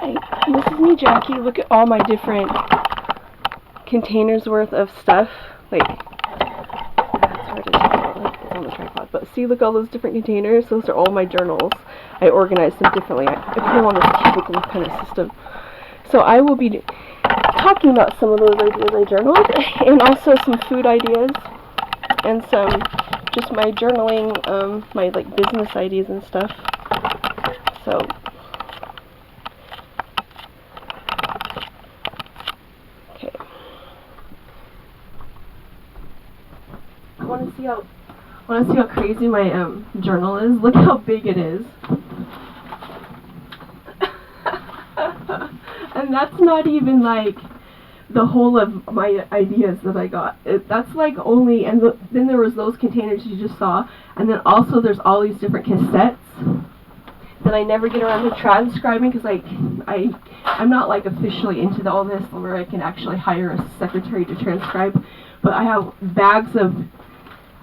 Hi, this is me, Jackie. Look at all my different containers worth of stuff. Like, it's hard to tell, like, it's on the tripod, but see, look, all those different containers. Those are all my journals. I organized them differently. I put them on this cubicle kind of system. So I will be talking about some of those ideas I journaled, and also some food ideas, and some just my journaling, my like business ideas and stuff. So okay, I want to see how crazy my journal is. Look how big it is. And that's not even like the whole of my ideas that I got. That's like only, and then there was those containers you just saw, and then also there's all these different cassettes that I never get around to transcribing, because like I'm not like officially into all this where I can actually hire a secretary to transcribe, but I have bags of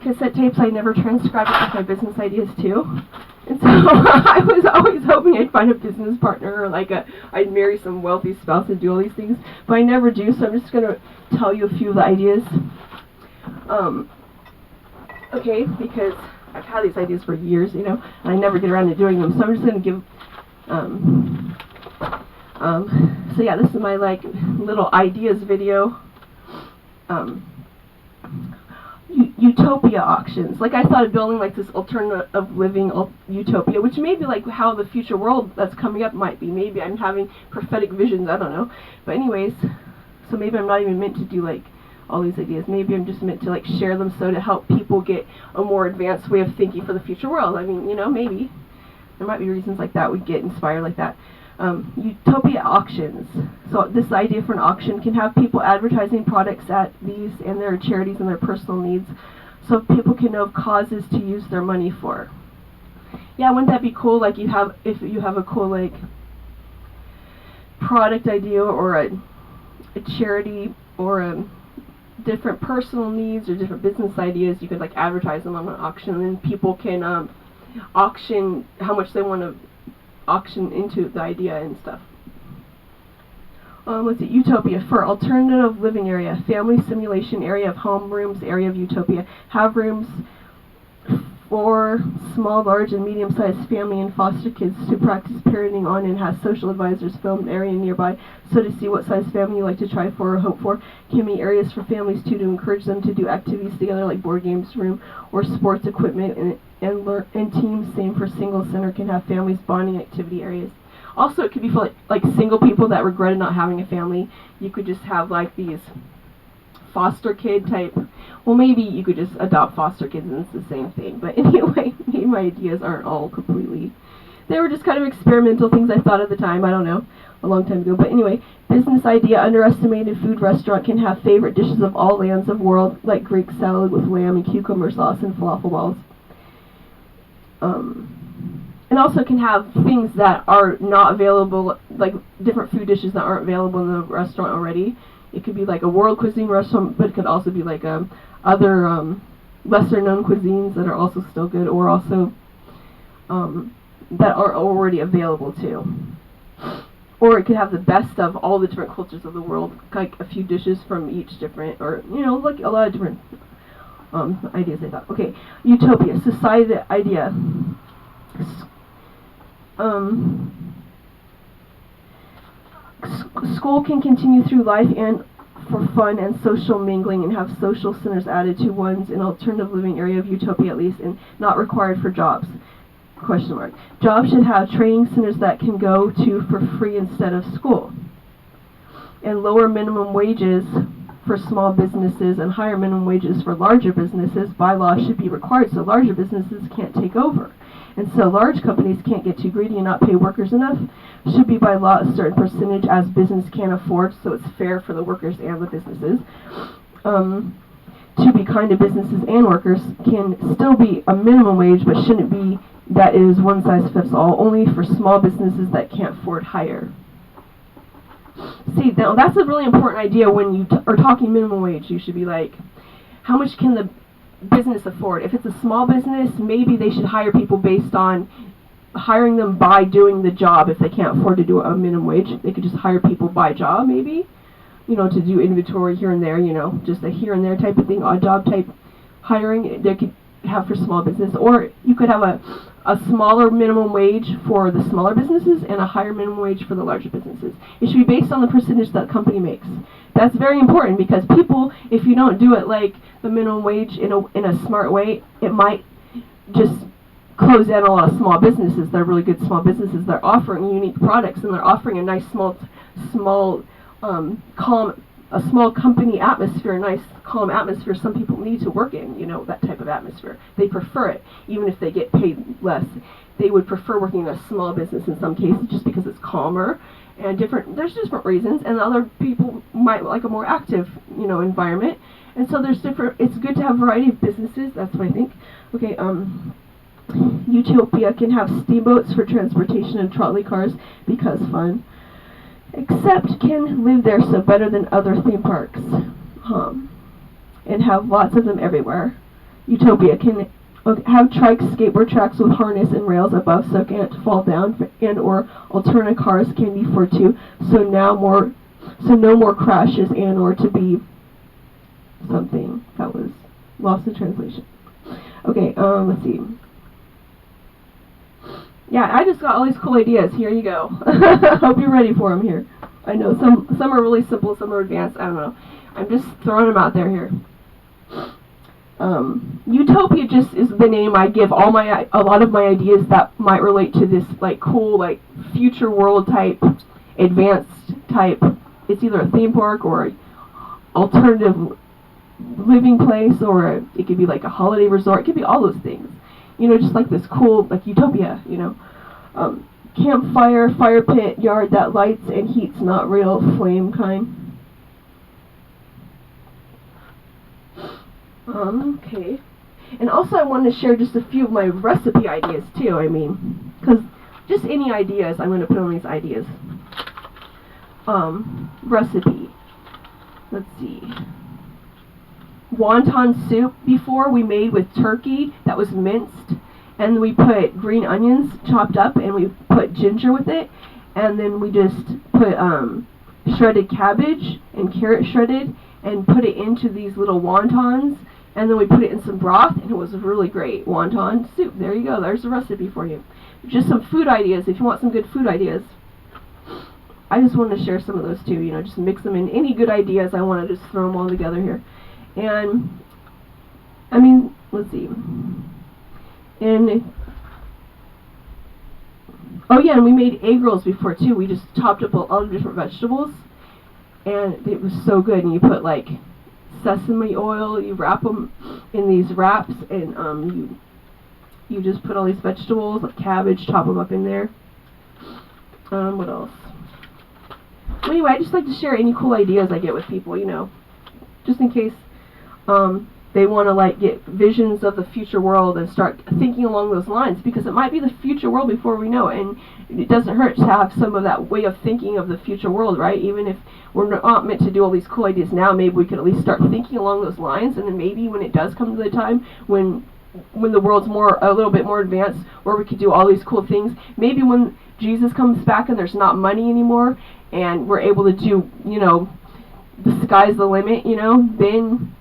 cassette tapes I never transcribed with my business ideas too. And so I was always hoping I'd find a business partner, or like I'd marry some wealthy spouse and do all these things, but I never do, so I'm just going to tell you a few of the ideas. Okay, because I've had these ideas for years, and I never get around to doing them, so I'm just going to give, so yeah, this is my like little ideas video. Utopia auctions. Like, I thought of building like this alternative living utopia, which may be like how the future world that's coming up might be. Maybe I'm having prophetic visions, I don't know. But anyways, so maybe I'm not even meant to do like all these ideas. Maybe I'm just meant to like share them so to help people get a more advanced way of thinking for the future world. I mean, maybe there might be reasons like that we get inspired like that. Utopia auctions. So this idea for an auction can have people advertising products at these and their charities and their personal needs, so people can know of causes to use their money for. Yeah, wouldn't that be cool? Like if you have a cool like product idea or a charity or a different personal needs or different business ideas, you could like advertise them on an auction, and then people can auction how much they want to auction into the idea and stuff. Let's see, utopia for alternative living area, family simulation area of home rooms, area of utopia. Have rooms for small, large, and medium-sized family and foster kids to practice parenting on, and has social advisors filmed area nearby, so to see what size family you like to try for or hope for. Can be areas for families too, to encourage them to do activities together like board games room or sports equipment, and teams. Same for single center, can have families bonding activity areas. Also, it could be for like single people that regretted not having a family. You could just have like these foster kid type. Well, maybe you could just adopt foster kids and it's the same thing. But anyway, maybe my ideas aren't all completely. They were just kind of experimental things I thought at the time. I don't know, a long time ago. But anyway, business idea: underestimated food restaurant can have favorite dishes of all lands of world, like Greek salad with lamb and cucumber sauce and falafel balls. And also can have things that are not available, like different food dishes that aren't available in the restaurant already. It could be like a world cuisine restaurant, but it could also be like other lesser known cuisines that are also still good, or also that are already available too. Or it could have the best of all the different cultures of the world, like a few dishes from each different, or like a lot of different ideas I thought. Okay, utopia, society idea. School can continue through life and for fun and social mingling, and have social centers added to one's an alternative living area of utopia at least, and not required for jobs. Question mark. Jobs should have training centers that can go to for free instead of school. And lower minimum wages for small businesses and higher minimum wages for larger businesses by law should be required, so larger businesses can't take over. And so large companies can't get too greedy and not pay workers enough. Should be by law a certain percentage as business can afford, so it's fair for the workers and the businesses. To be kind to businesses and workers can still be a minimum wage, but shouldn't be that it is one size fits all, only for small businesses that can't afford higher. See, now that's a really important idea when you are talking minimum wage. You should be like, how much can the business afford? If it's a small business, maybe they should hire people based on hiring them by doing the job. If they can't afford to do a minimum wage, they could just hire people by job, maybe, to do inventory here and there, just a here and there type of thing, odd job type hiring they could have for small business. Or you could have a smaller minimum wage for the smaller businesses and a higher minimum wage for the larger businesses. It should be based on the percentage that company makes. That's very important, because people, if you don't do it like the minimum wage in a smart way, it might just close down a lot of small businesses. They're really good small businesses. They're offering unique products, and they're offering a nice calm, a small company atmosphere, a nice calm atmosphere some people need to work in, that type of atmosphere. They prefer it, even if they get paid less. They would prefer working in a small business in some cases, just because it's calmer, and there's different reasons, and other people might like a more active, environment. And so it's good to have a variety of businesses. That's what I think. Okay, Utopia can have steamboats for transportation and trolley cars because fun. Except can live there, so better than other theme parks. And have lots of them everywhere. Utopia can have trikes, skateboard tracks with harness and rails above so can't fall down, and or alternate cars can be for two, so no more crashes, and or to be something that was lost in translation. Okay, let's see. Yeah, I just got all these cool ideas. Here you go. Hope you're ready for them here. I know some are really simple, some are advanced. I don't know. I'm just throwing them out there here. Utopia just is the name I give a lot of my ideas that might relate to this cool future world type, advanced type. It's either a theme park or an alternative living place, or it could be like a holiday resort. It could be all those things. Just like this cool utopia. Campfire, fire pit, yard that lights and heats, not real flame kind. Okay. And also I wanted to share just a few of my recipe ideas too, because just any ideas, I'm going to put on these ideas. Recipe. Let's see. Wonton soup before we made with turkey that was minced, and we put green onions chopped up, and we put ginger with it, and then we just put shredded cabbage and carrot shredded and put it into these little wontons, and then we put it in some broth, and it was really great. Wonton soup. There you go. There's the recipe for you. Just some food ideas if you want some good food ideas. I just wanted to share some of those too, just mix them in. Any good ideas, I want to just throw them all together here. And, let's see. And we made egg rolls before too. We just chopped up all the different vegetables, and it was so good. And you put sesame oil, you wrap them in these wraps, and you just put all these vegetables, like cabbage, chop them up in there. What else? Well, anyway, I just like to share any cool ideas I get with people, just in case they want to get visions of the future world and start thinking along those lines, because it might be the future world before we know it, and it doesn't hurt to have some of that way of thinking of the future world, right? Even if we're not meant to do all these cool ideas now, maybe we could at least start thinking along those lines, and then maybe when it does come to the time when the world's a little bit more advanced, where we could do all these cool things, maybe when Jesus comes back and there's not money anymore, and we're able to do, the sky's the limit, then,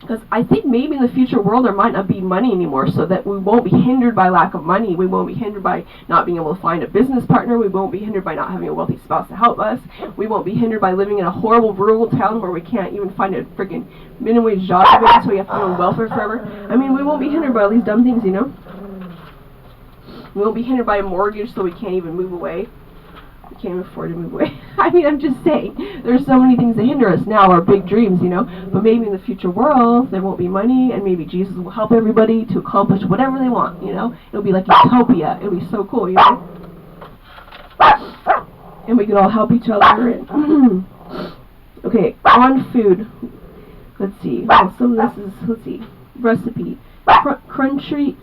because I think maybe in the future world there might not be money anymore, so that we won't be hindered by lack of money, we won't be hindered by not being able to find a business partner, we won't be hindered by not having a wealthy spouse to help us, we won't be hindered by living in a horrible rural town where we can't even find a freaking minimum wage job, so we have to be on welfare forever. We won't be hindered by all these dumb things, We won't be hindered by a mortgage, so we can't even move away. We can't afford to move away. I'm just saying, there's so many things that hinder us now, our big dreams, but maybe in the future world, there won't be money, and maybe Jesus will help everybody to accomplish whatever they want, It'll be like utopia. It'll be so cool, And we can all help each other. And okay, on food. Let's see. Some of this is, recipe. Crunchy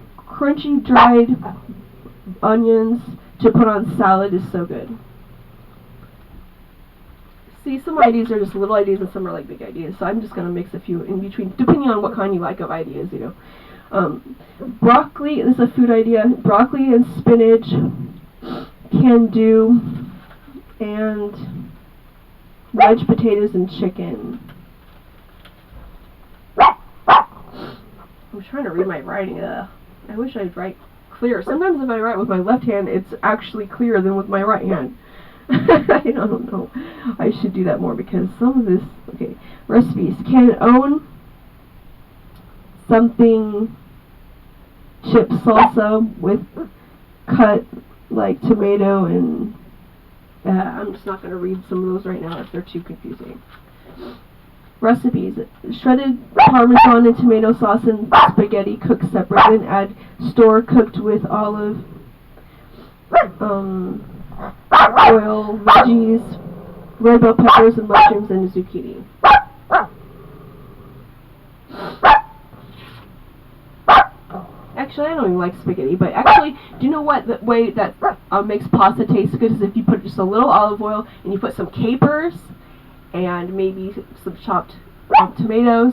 dried onions to put on salad is so good. See, some ideas are just little ideas and some are big ideas, so I'm just going to mix a few in between, depending on what kind you like of ideas, Broccoli, this is a food idea. Broccoli and spinach can do, and wedge potatoes and chicken. I'm trying to read my writing. I wish I'd write clear. Sometimes if I write with my left hand, it's actually clearer than with my right hand. I don't know. I should do that more because some of this... Okay, recipes. Can own something chip salsa with cut like tomato and... I'm just not going to read some of those right now if they're too confusing. Recipes. Shredded Parmesan and tomato sauce and spaghetti cooked separate. Then add store cooked with olive oil, veggies, red bell peppers and mushrooms and zucchini. Actually, I don't even like spaghetti, but actually, do you know what the way that makes pasta taste good is if you put just a little olive oil and you put some capers and maybe some chopped tomatoes.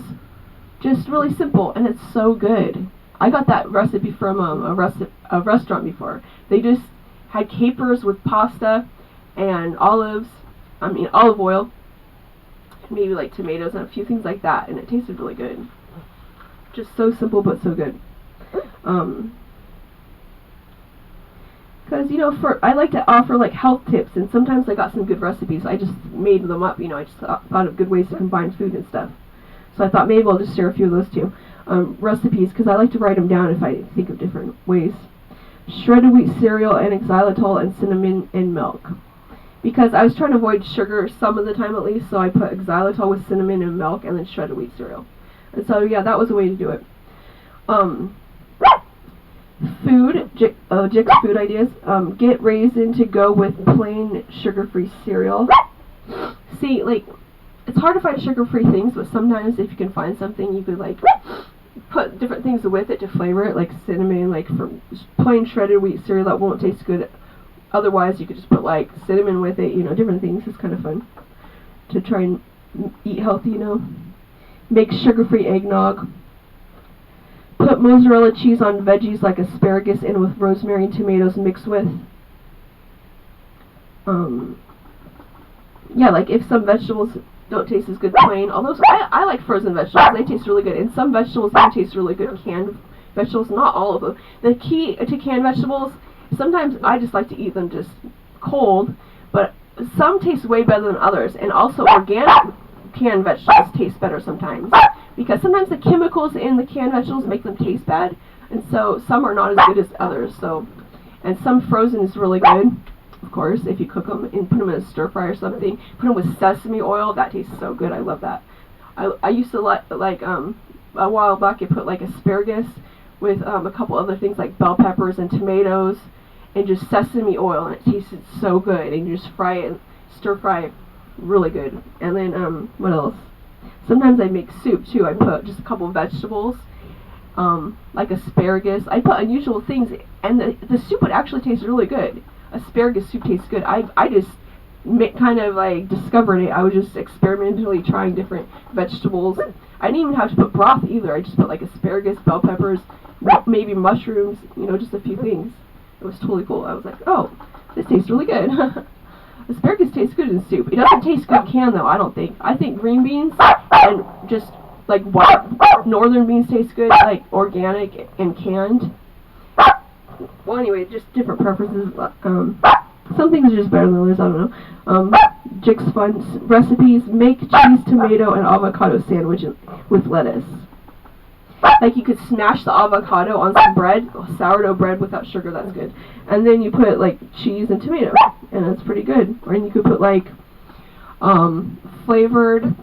Just really simple, and it's so good. I got that recipe from a restaurant before. They just had capers with pasta and olive oil, maybe like tomatoes and a few things like that, and it tasted really good. Just so simple but so good. Because, you know, I like to offer like health tips, and sometimes I got some good recipes. I just made them up, you know, I just thought of good ways to combine food and stuff. So I thought maybe I'll just share a few of those too. Recipes, because I like to write them down if I think of different ways. Shredded wheat cereal and xylitol and cinnamon and milk. Because I was trying to avoid sugar some of the time at least, so I put xylitol with cinnamon and milk and then shredded wheat cereal. And so, yeah, that was a way to do it. Food, Jick's food ideas. Get raisin to go with plain sugar-free cereal. See, like, it's hard to find sugar-free things, but sometimes if you can find something, you could, like, put different things with it to flavor it, like cinnamon, like for plain shredded wheat cereal that won't taste good. Otherwise, you could just put, like, cinnamon with it, you know, different things. It's kind of fun to try and eat healthy, you know. Make sugar-free eggnog. Put mozzarella cheese on veggies like asparagus and with rosemary and tomatoes mixed with. Yeah, like if some vegetables don't taste as good plain, although I like frozen vegetables, they taste really good. And some vegetables don't taste really good, canned vegetables, not all of them. The key to canned vegetables, sometimes I just like to eat them just cold, but some taste way better than others. And also organic canned vegetables taste better sometimes, because sometimes the chemicals in the canned vegetables make them taste bad, and so some are not as good as others. So, and some frozen is really good, of course, if you cook them and put them in a stir fry or something. Put them with sesame oil, that tastes so good. I love that. I used to like a while back I put like asparagus with a couple other things like bell peppers and tomatoes and just sesame oil, and it tasted so good. And you just fry it, stir fry it, really good. And then what else? Sometimes I make soup too. I put just a couple of vegetables, like asparagus. I put unusual things, and the soup would actually taste really good. Asparagus soup tastes good. I just kind of like discovered it. I was just experimentally trying different vegetables. I didn't even have to put broth either. I just put like asparagus, bell peppers, maybe mushrooms, you know, just a few things. It was totally cool. I was like, oh, this tastes really good. Asparagus tastes good in soup. It doesn't taste good canned though, I don't think. I think green beans and just like white northern beans taste good, like organic and canned. Well, anyway, just different preferences. Some things are just better than others, I don't know. Jick's fun recipes. Make cheese, tomato, and avocado sandwich with lettuce. Like you could smash the avocado on some bread, sourdough bread without sugar, that's good. And then you put like cheese and tomato, and that's pretty good. Or you could put like flavored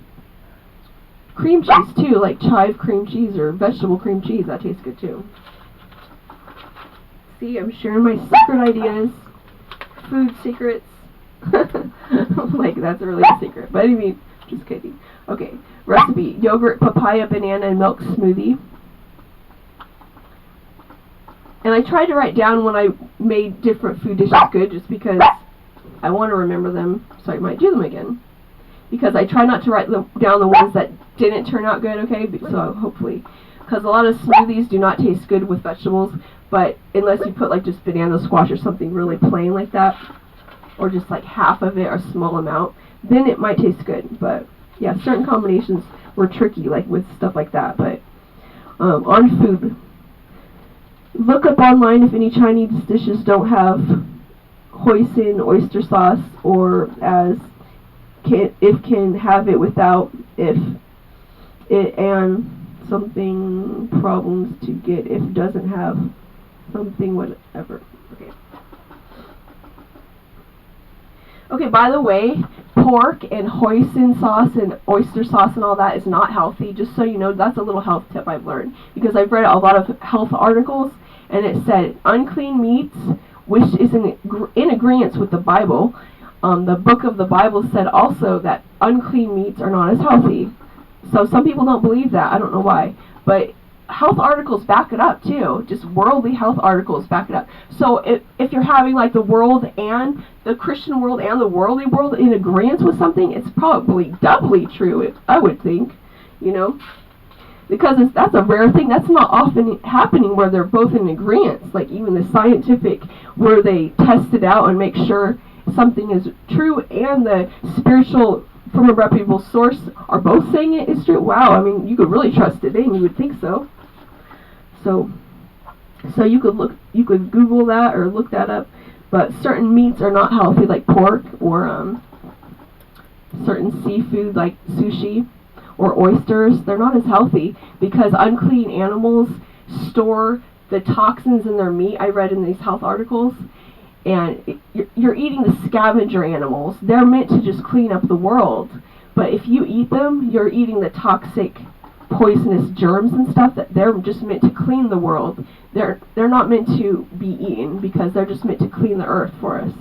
cream cheese too, like chive cream cheese or vegetable cream cheese, that tastes good too. See, I'm sharing my secret ideas, food secrets. Like that's a really a secret, but I mean, just kidding. Okay, recipe: yogurt, papaya, banana, and milk smoothie. And I tried to write down when I made different food dishes good, just because I want to remember them, so I might do them again. Because I try not to write down the ones that didn't turn out good, okay? So hopefully. because a lot of smoothies do not taste good with vegetables, but unless you put like just banana squash or something really plain like that, or just like half of it or a small amount, then it might taste good. But yeah, certain combinations were tricky, like with stuff like that. But on food, look up online if any Chinese dishes don't have hoisin oyster sauce, or can have it without, if it and something problems to get if doesn't have something whatever. Okay, by the way, pork and hoisin sauce and oyster sauce and all that is not healthy. Just so you know, that's a little health tip I've learned, because I've read a lot of health articles, and it said unclean meats, which is in agreement with the Bible. The book of the Bible said also that unclean meats are not as healthy. So some people don't believe that. I don't know why. But health articles back it up too. Just worldly health articles back it up. So if you're having like the world and the Christian world and the worldly world in agreement with something, it's probably doubly true, I would think. You know? Because that's a rare thing. That's not often happening where they're both in agreement. Like even the scientific, where they test it out and make sure something is true, and the spiritual from a reputable source are both saying it is true. Wow, I mean, you could really trust it, then you would think so. So you could Google that or look that up. But certain meats are not healthy, like pork, or certain seafood like sushi or oysters. They're not as healthy because unclean animals store the toxins in their meat. I read in these health articles. And you're eating the scavenger animals. They're meant to just clean up the world. But if you eat them, you're eating the toxic, poisonous germs and stuff that they're just meant to clean the world. They're not meant to be eaten, because they're just meant to clean the earth for us,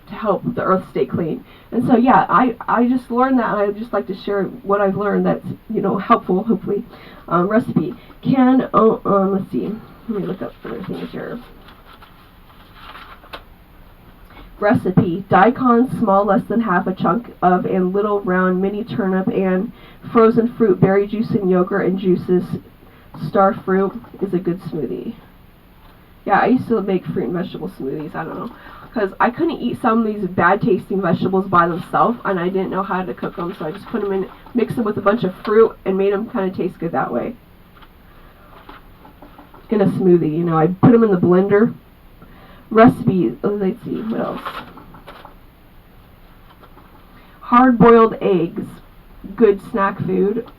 to help the earth stay clean. And so yeah, I just learned that, and I would just like to share what I've learned that's, you know, helpful, hopefully. Recipe. Let's see. Let me look up other things here. Recipe: daikon, small, less than half a chunk of, and little round mini turnip, and frozen fruit, berry juice and yogurt and juices. Star fruit is a good smoothie. Yeah, I used to make fruit and vegetable smoothies. I don't know, because I couldn't eat some of these bad tasting vegetables by themselves, and I didn't know how to cook them, so I just put them in, mixed them with a bunch of fruit, and made them kind of taste good that way. In a smoothie, you know, I put them in the blender. Recipe, let's see, what else? Hard-boiled eggs, good snack food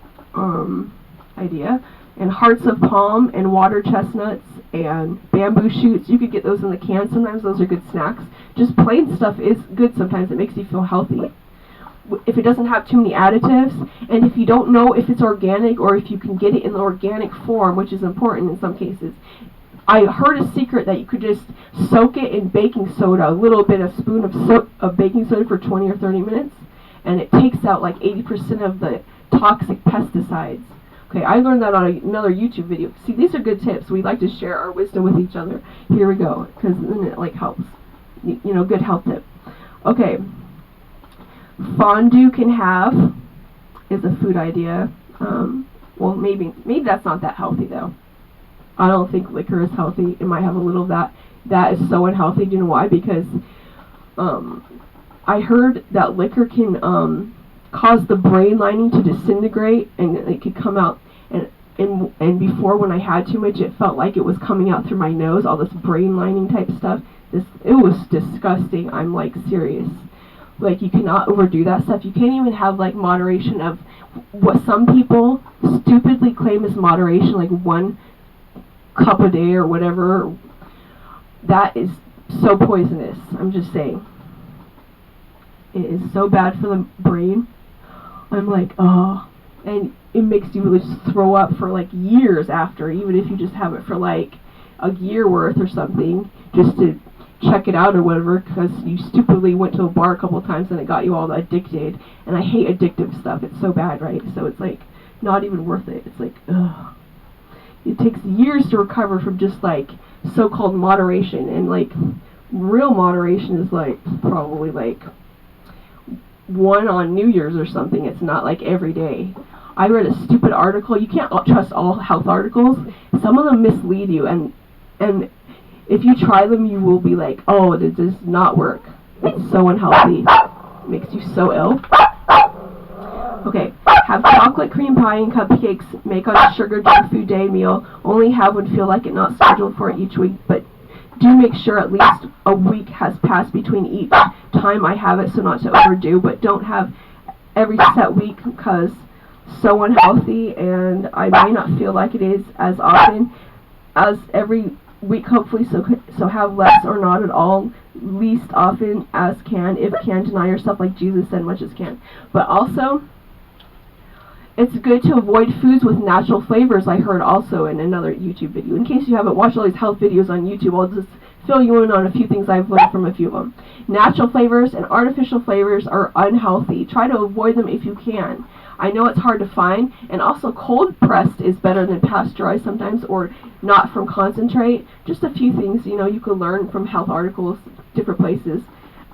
idea. And hearts of palm and water chestnuts and bamboo shoots. You could get those in the can. Sometimes those are good snacks. Just plain stuff is good sometimes. It makes you feel healthy. If it doesn't have too many additives, and if you don't know if it's organic or if you can get it in the organic form, which is important in some cases. I heard a secret that you could just soak it in baking soda, a little bit, a spoon of baking soda for 20 or 30 minutes, and it takes out like 80% of the toxic pesticides. Okay, I learned that on another YouTube video. See, these are good tips. We like to share our wisdom with each other. Here we go, because then it like helps. You know, good health tip. Okay, fondue can have is a food idea. Well, maybe that's not that healthy though. I don't think liquor is healthy. It might have a little of that. That is so unhealthy. Do you know why? Because I heard that liquor can cause the brain lining to disintegrate, and it could come out. And before, when I had too much, it felt like it was coming out through my nose. All this brain lining type stuff. It was disgusting. I'm like serious. Like, you cannot overdo that stuff. You can't even have like moderation of what some people stupidly claim is moderation, like 1 cup a day or whatever. That is so poisonous. I'm just saying. It is so bad for the brain. I'm like, oh. And it makes you really just throw up for like years after, even if you just have it for like a year worth or something, just to check it out or whatever, because you stupidly went to a bar a couple of times and it got you all addicted. And I hate addictive stuff. It's so bad, right? So it's like not even worth it. It's like, ugh. It takes years to recover from just like so-called moderation, and like real moderation is like probably like 1 on New Year's or something. It's not like every day. I read a stupid article. You can't trust all health articles. Some of them mislead you, and if you try them, you will be like, oh, it does not work. It's so unhealthy. It makes you so ill. Okay, have chocolate cream pie and cupcakes. Make on a sugar junk food day meal. Only have when feel like it, not scheduled for each week, but do make sure at least a week has passed between each time I have it, so not to overdo, but don't have every set week because so unhealthy, and I may not feel like it is as often as every week, hopefully, so have less or not at all, least often as can, if can, deny yourself like Jesus said, much as can. But also, it's good to avoid foods with natural flavors, I heard also in another YouTube video. In case you haven't watched all these health videos on YouTube, I'll just fill you in on a few things I've learned from a few of them. Natural flavors and artificial flavors are unhealthy. Try to avoid them if you can. I know it's hard to find, and also cold pressed is better than pasteurized sometimes, or not from concentrate. Just a few things, you know, you could learn from health articles, different places,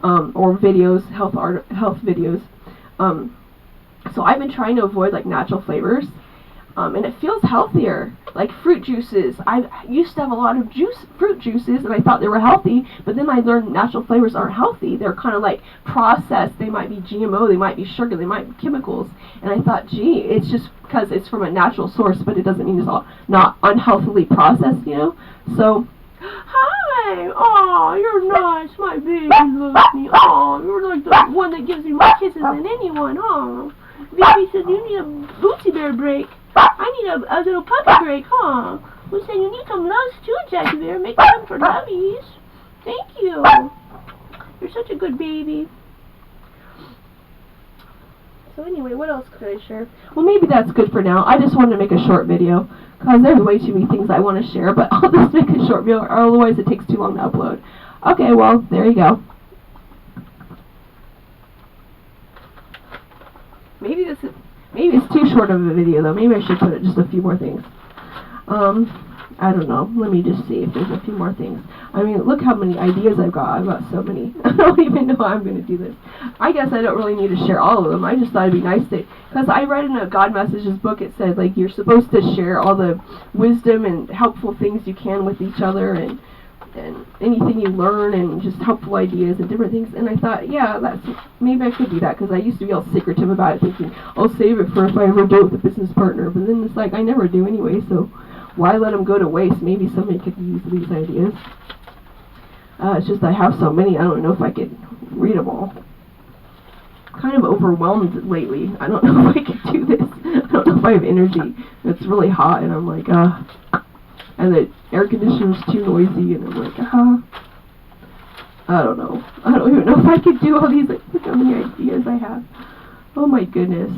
or videos, health videos. So I've been trying to avoid like natural flavors, and it feels healthier. Like fruit juices. I used to have a lot of fruit juices, and I thought they were healthy, but then I learned natural flavors aren't healthy. They're kind of like processed. They might be GMO, they might be sugar, they might be chemicals. And I thought, gee, it's just because it's from a natural source, but it doesn't mean it's all not unhealthily processed, you know? So, hi! Aw, you're nice, my baby loves me. Aw, you're like the one that gives me more kisses than anyone. Aw. Baby said you need a Bootsy Bear break. I need a little puppy break, huh? We said you need some loves too, Jacki Bear. Make time for lovies. Thank you. You're such a good baby. So anyway, what else could I share? Well, maybe that's good for now. I just wanted to make a short video because there's way too many things I want to share, but I'll just make a short video, or otherwise it takes too long to upload. Okay, well, there you go. Maybe it's too short of a video though. Maybe I should put just a few more things. I don't know. Let me just see if there's a few more things. I mean, look how many ideas I've got. I've got so many. I don't even know how I'm going to do this. I guess I don't really need to share all of them. I just thought it'd be nice to, because I read in a God Messages book, it said like you're supposed to share all the wisdom and helpful things you can with each other, and anything you learn, and just helpful ideas and different things. And I thought, yeah, maybe I could do that, because I used to be all secretive about it, thinking I'll save it for if I ever do it with a business partner. But then it's like I never do anyway, so why let them go to waste? Maybe somebody could use these ideas. It's just I have so many, I don't know if I could read them all. Kind of overwhelmed lately. I don't know if I could do this. I don't know if I have energy. It's really hot, and I'm like, and the air conditioner's too noisy, and I'm like, I don't know. I don't even know if I could do all these. Look how many ideas I have. Oh my goodness.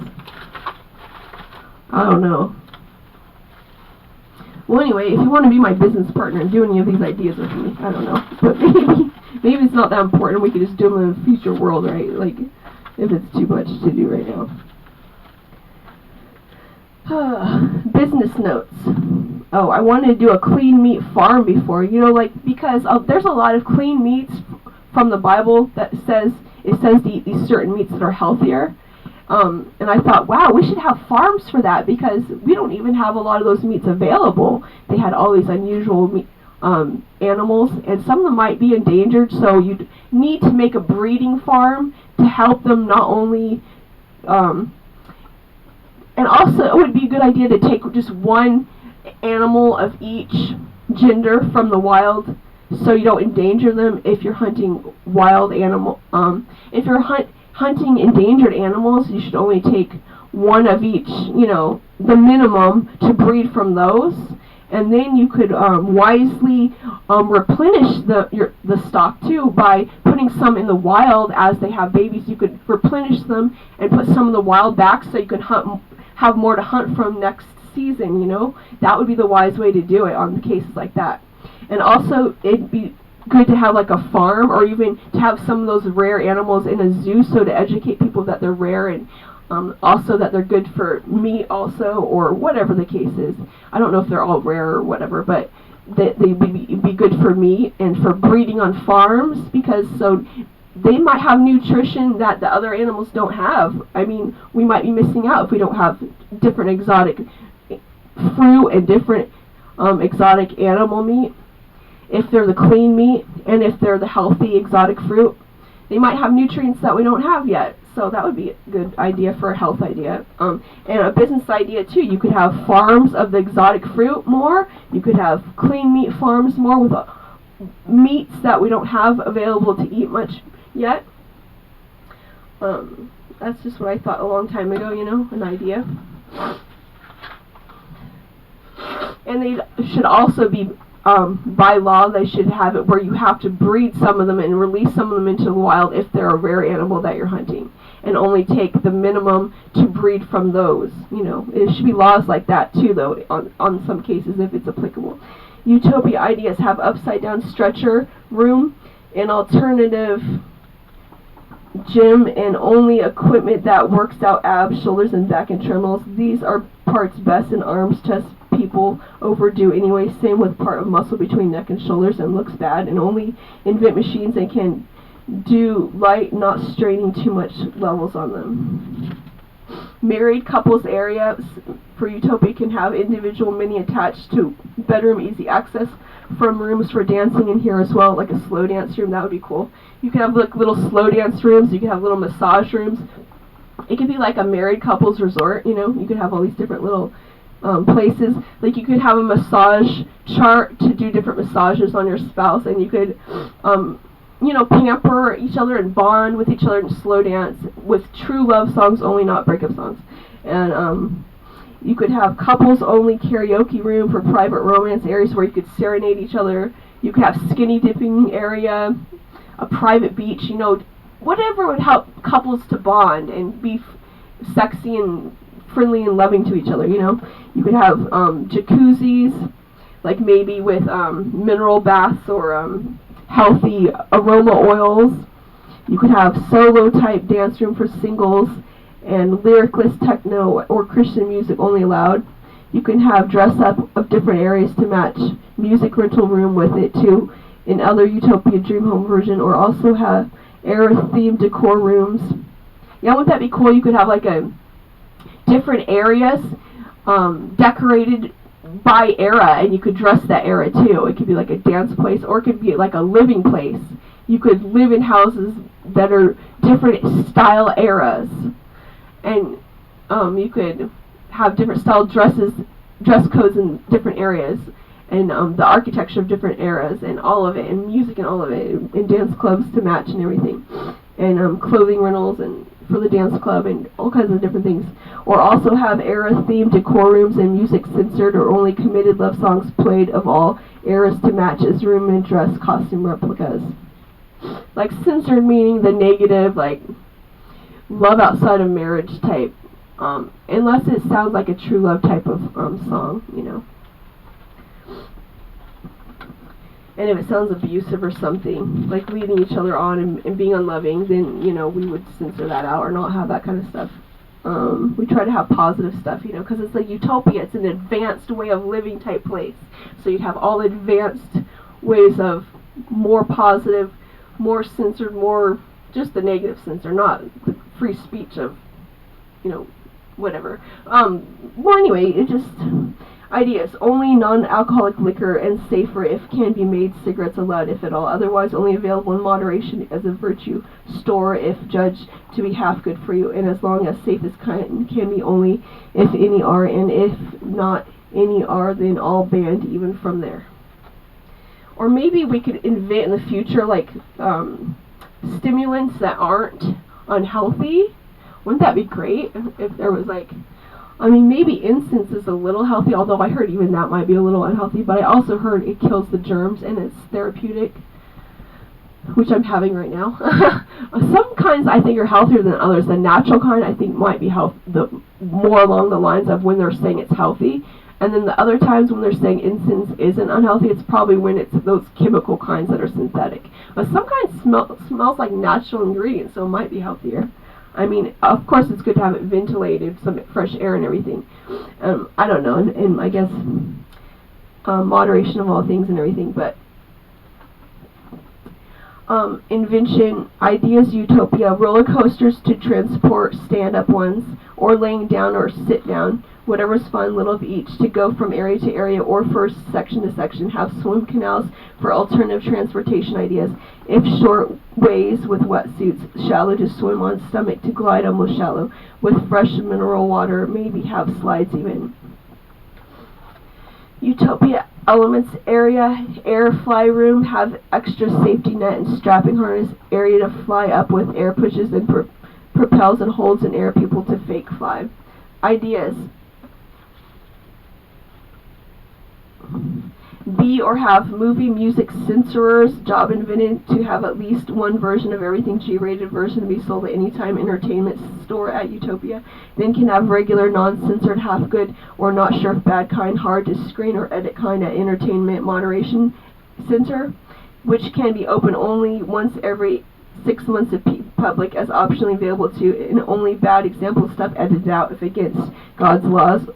I don't know. Well, anyway, if you want to be my business partner and do any of these ideas with me, I don't know. But maybe it's not that important. We could just do them in the future world, right? Like, if it's too much to do right now. Business notes. Oh, I wanted to do a clean meat farm before, you know, like, because there's a lot of clean meats from the Bible that says to eat these certain meats that are healthier. And I thought, wow, we should have farms for that, because we don't even have a lot of those meats available. They had all these unusual animals, and some of them might be endangered, so you need to make a breeding farm to help them not only, and also it would be a good idea to take just one animal of each gender from the wild, so you don't endanger them if you're hunting wild animal. If you're hunting endangered animals, you should only take one of each, you know, the minimum, to breed from those, and then you could wisely replenish the stock too by putting some in the wild as they have babies. You could replenish them and put some of the wild back, so you could have more to hunt from next season, you know. That would be the wise way to do it on cases like that. And also, it'd be good to have like a farm, or even to have some of those rare animals in a zoo, so to educate people that they're rare, and also that they're good for meat also, or whatever the case is. I don't know if they're all rare or whatever, but they'd be good for meat and for breeding on farms, because so they might have nutrition that the other animals don't have. I mean, we might be missing out if we don't have different exotic fruit and different exotic animal meat. If they're the clean meat and if they're the healthy exotic fruit, they might have nutrients that we don't have yet. So that would be a good idea for a health idea. And a business idea too. You could have farms of the exotic fruit more. You could have clean meat farms more with meats that we don't have available to eat much yet. That's just what I thought a long time ago, you know, an idea. And they should also be, by law, they should have it where you have to breed some of them and release some of them into the wild if they're a rare animal that you're hunting, and only take the minimum to breed from those. You know, it should be laws like that too, though, on some cases if it's applicable. Utopia ideas have upside down stretcher room, an alternative gym, and only equipment that works out abs, shoulders, and back internals. These are parts best in arms, chest, people overdo anyway. Same with part of muscle between neck and shoulders and looks bad, and only invent machines and can do light, not straining too much levels on them. Married couples areas for Utopia can have individual mini attached to bedroom, easy access from rooms for dancing in here as well, like a slow dance room. That would be cool. You could have like little slow dance rooms. You could have little massage rooms. It could be like a married couples resort. You know, you could have all these different little places. Like you could have a massage chart to do different massages on your spouse, and you could you know, pamper each other and bond with each other and slow dance with true love songs only, not breakup songs. And you could have couples only karaoke room for private romance areas where you could serenade each other. You could have skinny dipping area, a private beach, you know, whatever would help couples to bond and be sexy and friendly and loving to each other, you know. You could have jacuzzis, like maybe with mineral baths or healthy aroma oils. You could have solo type dance room for singles, and lyricless techno or Christian music only allowed. You can have dress up of different areas to match music rental room with it too in other Utopia Dream Home version, or also have era themed decor rooms. Yeah, wouldn't that be cool? You could have like a different areas decorated by era, and you could dress that era too. It could be like a dance place, or it could be like a living place. You could live in houses that are different style eras, and you could have different style dress codes in different areas, and the architecture of different eras, and all of it, and music and all of it, and dance clubs to match and everything, and clothing rentals and for the dance club and all kinds of different things. Or also have era-themed decor rooms and music censored, or only committed love songs played of all eras to match as room and dress costume replicas. Like censored meaning the negative, like love outside of marriage type, unless it sounds like a true love type of song, you know. And if it sounds abusive or something, like leading each other on and being unloving, then, you know, we would censor that out or not have that kind of stuff. We try to have positive stuff, you know, because it's like Utopia. It's an advanced way of living type place. So you'd have all advanced ways of more positive, more censored, more just the negative censor, not the free speech of, you know, whatever. Well, anyway, it just... Ideas. Only non-alcoholic liquor and safer if can be made cigarettes allowed if at all. Otherwise only available in moderation as a virtue store if judged to be half good for you, and as long as safe as can be only if any are, and if not any are, then all banned even from there. Or maybe we could invent in the future like stimulants that aren't unhealthy. Wouldn't that be great if there was like, I mean, maybe incense is a little healthy, although I heard even that might be a little unhealthy, but I also heard it kills the germs and it's therapeutic, which I'm having right now. Some kinds I think are healthier than others. The natural kind I think might be more along the lines of when they're saying it's healthy, and then the other times when they're saying incense isn't unhealthy, it's probably when it's those chemical kinds that are synthetic. But some kinds smells like natural ingredients, so it might be healthier. I mean, of course it's good to have it ventilated, some fresh air and everything. I don't know, and I guess moderation of all things and everything, but Invention, ideas, utopia, roller coasters to transport stand-up ones, or laying down or sit down, whatever's fun, little of each, to go from area to area or first section to section. Have swim canals for alternative transportation ideas. If short, ways with wetsuits, shallow to swim on, stomach to glide almost shallow, with fresh mineral water, maybe have slides even. Utopia elements area, air fly room, have extra safety net and strapping harness, area to fly up with air pushes and propels and holds in air people to fake fly. Ideas. Be or have movie music censorers, job invented to have at least one version of everything, G-rated version to be sold at any time, entertainment store at Utopia. Then can have regular non-censored half good or not sure if bad kind, hard to screen or edit kind at entertainment moderation center, which can be open only once every 6 months of public as optionally available to, and only bad example stuff edited out if against God's laws.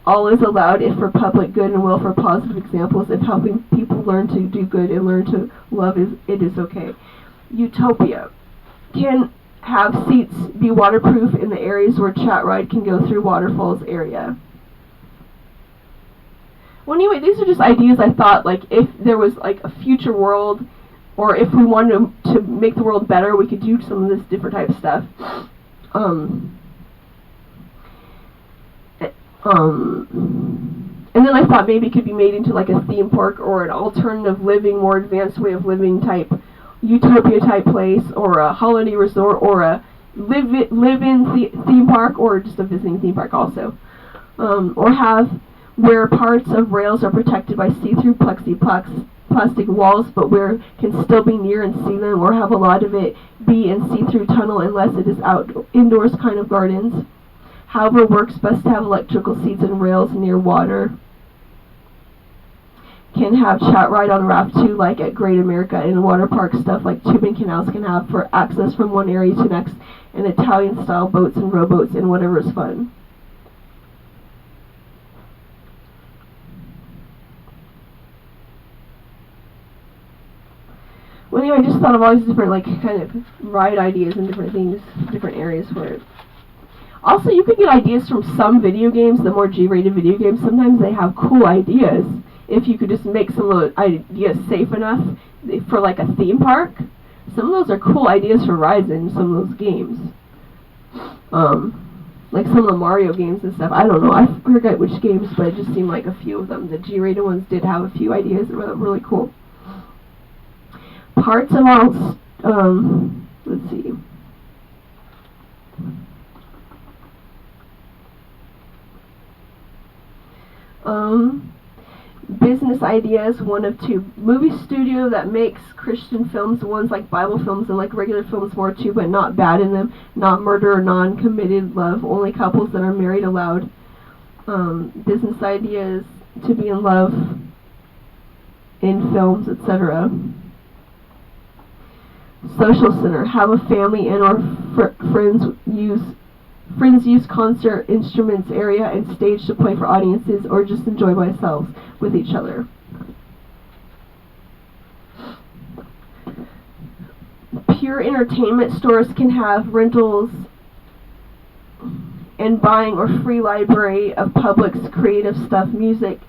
All is allowed if for public good and will for positive examples. If helping people learn to do good and learn to love, it is okay. Utopia can have seats be waterproof in the areas where chat ride can go through waterfalls area. Well, anyway, these are just ideas I thought, like, if there was like a future world, or if we wanted to make the world better, we could do some of this different type of stuff. And then I thought maybe it could be made into like a theme park or an alternative living, more advanced way of living type, utopia type place, or a holiday resort, or a live-in theme park, or just a visiting theme park also. Or have where parts of rails are protected by see-through plastic walls, but where can still be near and see them, or have a lot of it be in see-through tunnel unless it is indoors kind of gardens. However, works best to have electrical seats and rails near water. Can have chat ride on raft too, like at Great America, and water park stuff like tubing canals can have for access from one area to next, and Italian-style boats and rowboats and whatever is fun. Well, anyway, I just thought of all these different, like, kind of ride ideas and different things, different areas for it. Also, you could get ideas from some video games, the more G-rated video games. Sometimes they have cool ideas. If you could just make some of those ideas safe enough for like a theme park, some of those are cool ideas for rides in some of those games. Like some of the Mario games and stuff. I don't know. I forget which games, but it just seemed like a few of them. The G-rated ones did have a few ideas that were really cool. Parts of all, let's see. Business ideas, one of two. Movie studio that makes Christian films, ones like Bible films and like regular films more too, but not bad in them, not murder or non-committed love, only couples that are married allowed. Business ideas to be in love in films, etc. Social center, have a family and or friends use concert instruments area and stage to play for audiences or just enjoy by themselves with each other. Pure entertainment stores can have rentals and buying or free library of public's creative stuff, music,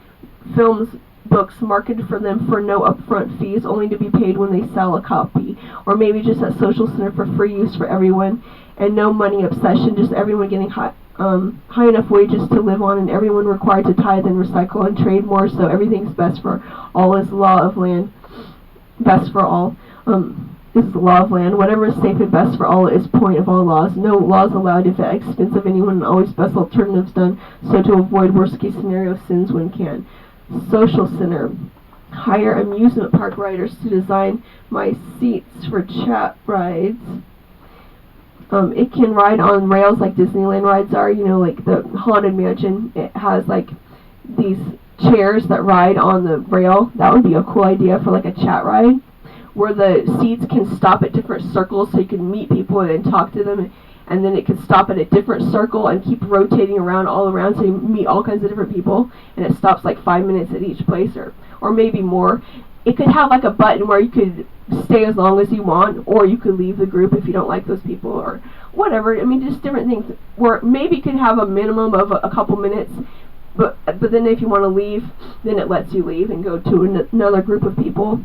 films, books marketed for them for no upfront fees, only to be paid when they sell a copy. Or maybe just a social center for free use for everyone and no money obsession, just everyone getting high enough wages to live on and everyone required to tithe and recycle and trade more, so everything's best for all is law of land. Best for all is the law of land. Whatever is safe and best for all is point of all laws. No laws allowed if at expense of anyone, and always best alternatives done, so to avoid worst case scenario sins when can. Social center. Hire amusement park riders to design my seats for chat rides. It can ride on rails like Disneyland rides are, you know, like the Haunted Mansion. It has like these chairs that ride on the rail. That would be a cool idea for like a chat ride, where the seats can stop at different circles so you can meet people and talk to them, and then it can stop at a different circle and keep rotating around all around so you meet all kinds of different people, and it stops like 5 minutes at each place or maybe more. it could have like a button where you could stay as long as you want, or you could leave the group if you don't like those people, or whatever. I mean, just different things. Where maybe it could have a minimum of a couple minutes, but then if you want to leave, then it lets you leave and go to another group of people.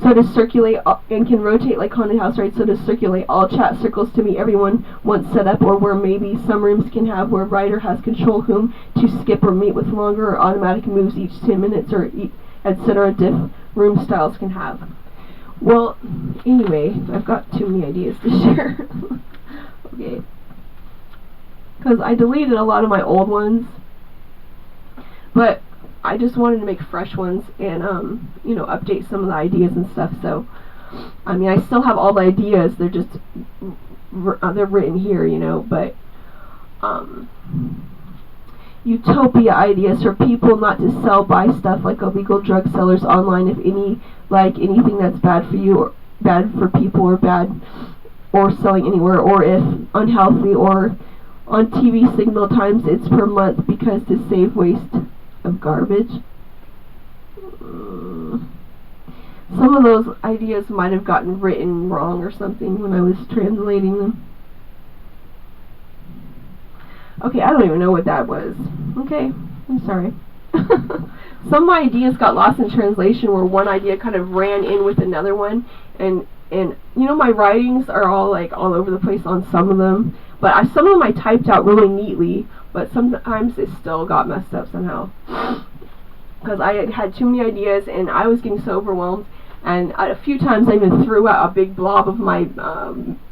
So to circulate, and can rotate like haunted house, right? So to circulate all chat circles to meet everyone once set up, or where maybe some rooms can have where writer has control whom to skip or meet with longer or automatic moves each 10 minutes, or etc. Diff room styles can have. Well, anyway, I've got too many ideas to share. Okay. Because I deleted a lot of my old ones, but I just wanted to make fresh ones and, update some of the ideas and stuff. So, I mean, I still have all the ideas. They're just, they're written here, but, utopia ideas for people not to sell, buy stuff like illegal drug sellers online, if anything that's bad for you, or bad for people, or bad, or selling anywhere, or if unhealthy, or on TV signal times it's per month, because to save waste of garbage. Some of those ideas might have gotten written wrong or something when I was translating them. Okay, I don't even know what that was. Okay, I'm sorry. Some of my ideas got lost in translation, where one idea kind of ran in with another one, and my writings are all over the place on some of them, but some of them I typed out really neatly, but sometimes it still got messed up somehow, because I had too many ideas and I was getting so overwhelmed. And a few times I even threw out a big blob of my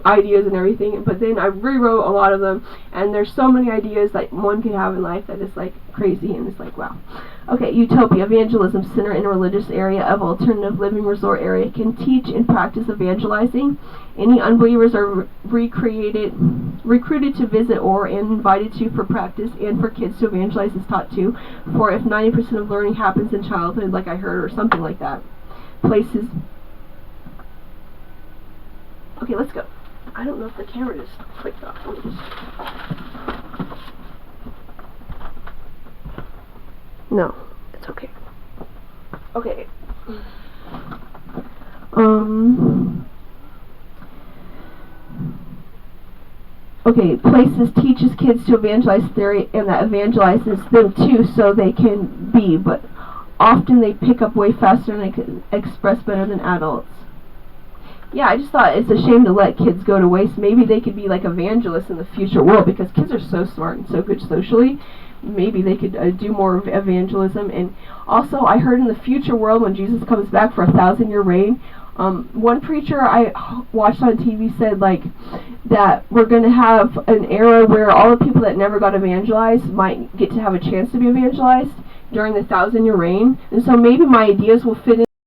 ideas and everything, but then I rewrote a lot of them, and there's so many ideas that one could have in life that is crazy, and it's wow. Okay, utopia, evangelism center in a religious area of alternative living resort area can teach and practice evangelizing. Any unbelievers are recruited to visit or invited to for practice, and for kids to evangelize is taught too, for if 90% of learning happens in childhood, like I heard, or something like that. Places. Okay, let's go. I don't know if the camera just clicked off. No, it's okay. Okay. Okay, places teaches kids to evangelize theory, and that evangelizes them too, so they can be, but often they pick up way faster and they can express better than adults. Yeah, I just thought it's a shame to let kids go to waste. Maybe they could be like evangelists in the future world, because kids are so smart and so good socially. Maybe they could do more of evangelism. And also, I heard in the future world, when Jesus comes back for 1,000-year reign, one preacher I watched on TV said that we're going to have an era where all the people that never got evangelized might get to have a chance to be evangelized during the 1,000-year reign. And so maybe my ideas will fit in